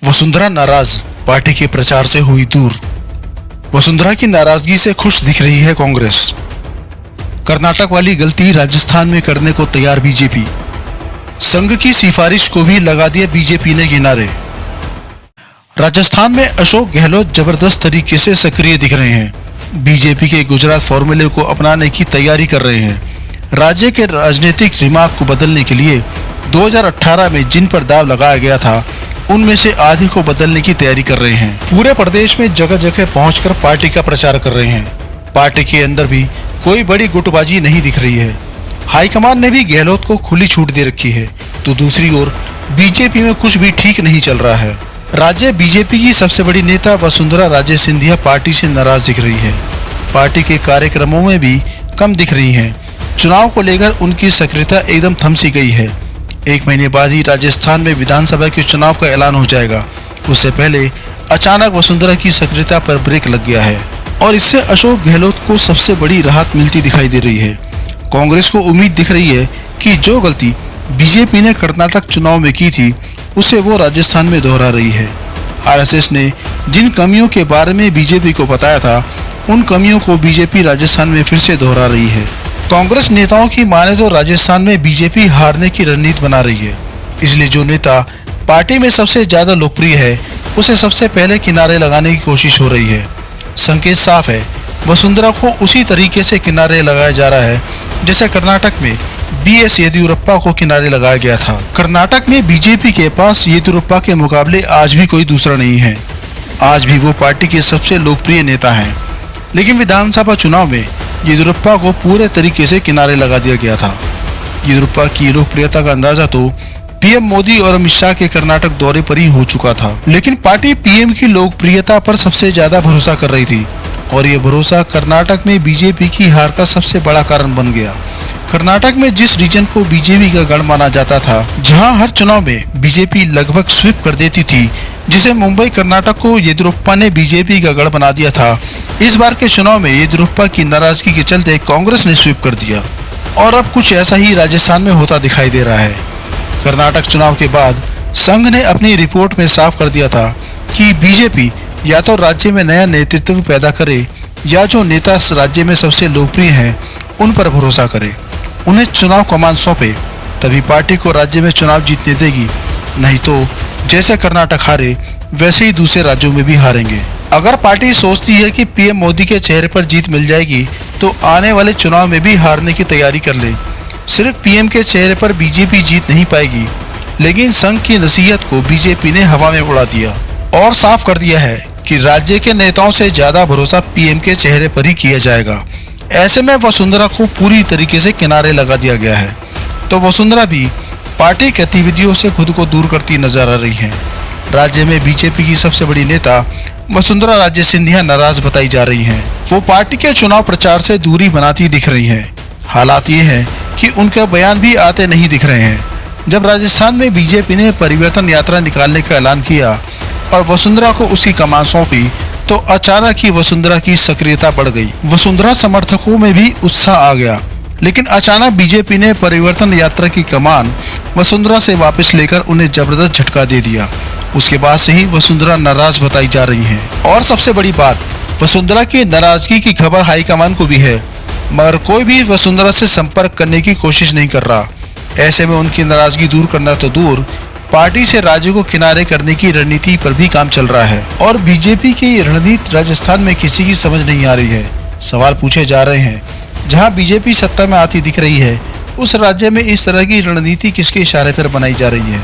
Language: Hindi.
वसुंधरा नाराज, पार्टी के प्रचार से हुई दूर। वसुंधरा की नाराजगी से खुश दिख रही है कांग्रेस। कर्नाटक वाली गलती राजस्थान में करने को तैयार बीजेपी। संघ की सिफारिश को भी लगा दिया बीजेपी ने किनारे। राजस्थान में अशोक गहलोत जबरदस्त तरीके से सक्रिय दिख रहे हैं। बीजेपी के गुजरात फॉर्मूले को अपनाने की तैयारी कर रहे हैं। राज्य के राजनीतिक दिमाग को बदलने के लिए 2018 में जिन पर दाव लगाया गया था, उनमें से आधे को बदलने की तैयारी कर रहे हैं। पूरे प्रदेश में जगह जगह पहुंचकर पार्टी का प्रचार कर रहे हैं। पार्टी के अंदर भी कोई बड़ी गुटबाजी नहीं दिख रही है। हाईकमान ने भी गहलोत को खुली छूट दे रखी है, तो दूसरी ओर बीजेपी में कुछ भी ठीक नहीं चल रहा है। राज्य बीजेपी की सबसे बड़ी नेता वसुंधरा राजे सिंधिया पार्टी से नाराज दिख रही है। पार्टी के कार्यक्रमों में भी कम दिख रही हैं। चुनाव को लेकर उनकी सक्रियता एकदम थम सी गई है। 1 महीने बाद ही राजस्थान में विधानसभा के चुनाव का ऐलान हो जाएगा। उससे पहले अचानक वसुंधरा की सक्रियता पर ब्रेक लग गया है और इससे अशोक गहलोत को सबसे बड़ी राहत मिलती दिखाई दे रही है। कांग्रेस को उम्मीद दिख रही है कि जो गलती बीजेपी ने कर्नाटक चुनाव में की थी, उसे वो राजस्थान में दोहरा रही है। आरएसएस ने जिन कमियों के बारे में बीजेपी को बताया था, उन कमियों को बीजेपी राजस्थान में फिर से दोहरा रही है। कांग्रेस नेताओं की माने तो राजस्थान में बीजेपी हारने की रणनीति बना रही है। इसलिए जो नेता पार्टी में सबसे ज्यादा लोकप्रिय है, उसे सबसे पहले किनारे लगाने की कोशिश हो रही है। संकेत साफ है, वसुंधरा को उसी तरीके से किनारे लगाया जा रहा है जैसे कर्नाटक में बीएस येदियुरप्पा को किनारे लगाया गया था। कर्नाटक में बीजेपी के पास येदियुरप्पा के मुकाबले आज भी कोई दूसरा नहीं है। आज भी वो पार्टी के सबसे लोकप्रिय नेता हैं, लेकिन विधानसभा चुनाव में येदियुरप्पा को पूरे तरीके से किनारे लगा दिया गया था। येदियुरप्पा की लोकप्रियता का अंदाजा तो पीएम मोदी और अमित शाह के कर्नाटक दौरे पर ही हो चुका था, लेकिन पार्टी पीएम की लोकप्रियता पर सबसे ज्यादा भरोसा कर रही थी और ये भरोसा कर्नाटक में बीजेपी की हार का सबसे बड़ा कारण बन गया। कर्नाटक में जिस रीजन को बीजेपी का गढ़ माना जाता था, जहां हर चुनाव में बीजेपी लगभग स्वीप कर देती थी, जिसे मुंबई कर्नाटक को येदियुरप्पा ने बीजेपी का गढ़ बना दिया था, इस बार के चुनाव में येदियुरप्पा की नाराजगी के चलते कांग्रेस ने स्वीप कर दिया और अब कुछ ऐसा ही राजस्थान में होता दिखाई दे रहा है। कर्नाटक चुनाव के बाद संघ ने अपनी रिपोर्ट में साफ कर दिया था कि बीजेपी या तो राज्य में नया नेतृत्व पैदा करे या जो नेता राज्य में सबसे लोकप्रिय हैं, उन पर भरोसा करे, उन्हें चुनाव कमान सौंपे, तभी पार्टी को राज्य में चुनाव जीतने देगी। नहीं तो जैसे कर्नाटक हारे, वैसे ही दूसरे राज्यों में भी हारेंगे। अगर पार्टी सोचती है कि पीएम मोदी के चेहरे पर जीत मिल जाएगी, तो आने वाले चुनाव में भी हारने की तैयारी कर ले। सिर्फ पीएम के चेहरे पर बीजेपी जीत नहीं पाएगी, लेकिन संघ की नसीहत को बीजेपी ने हवा में उड़ा दिया और साफ कर दिया है कि राज्य के नेताओं से ज्यादा भरोसा पीएम के चेहरे पर ही किया जाएगा। ऐसे में वसुंधरा को पूरी तरीके से किनारे लगा दिया गया है, तो वसुंधरा भी पार्टी गतिविधियों से खुद को दूर करती नजर आ रही हैं। राज्य में बीजेपी की सबसे बड़ी नेता वसुंधरा राजे सिंधिया नाराज बताई जा रही हैं। वो पार्टी के चुनाव प्रचार से दूरी बनाती दिख रही हैं। हालात ये है कि उनके बयान भी आते नहीं दिख रहे हैं। जब राजस्थान में बीजेपी ने परिवर्तन यात्रा निकालने का ऐलान किया और वसुंधरा को उसकी कमान सौंपी, तो अचानक ही वसुंधरा की सक्रियता बढ़ गई। वसुंधरा समर्थकों में भी उत्साह आ गया, लेकिन अचानक बीजेपी ने परिवर्तन यात्रा की कमान वसुंधरा से वापस लेकर उन्हें जबरदस्त झटका दे दिया। उसके बाद से ही वसुंधरा नाराज बताई जा रही हैं। और सबसे बड़ी बात, वसुंधरा की नाराजगी की खबर हाईकमान को भी है, मगर कोई भी वसुंधरा से संपर्क करने की कोशिश नहीं कर रहा। ऐसे में उनकी नाराजगी दूर करना तो दूर, पार्टी से राज्य को किनारे करने की रणनीति पर भी काम चल रहा है और बीजेपी की रणनीति राजस्थान में किसी की समझ नहीं आ रही है। सवाल पूछे जा रहे हैं, जहां बीजेपी सत्ता में आती दिख रही है, उस राज्य में इस तरह की रणनीति किसके इशारे पर बनाई जा रही है?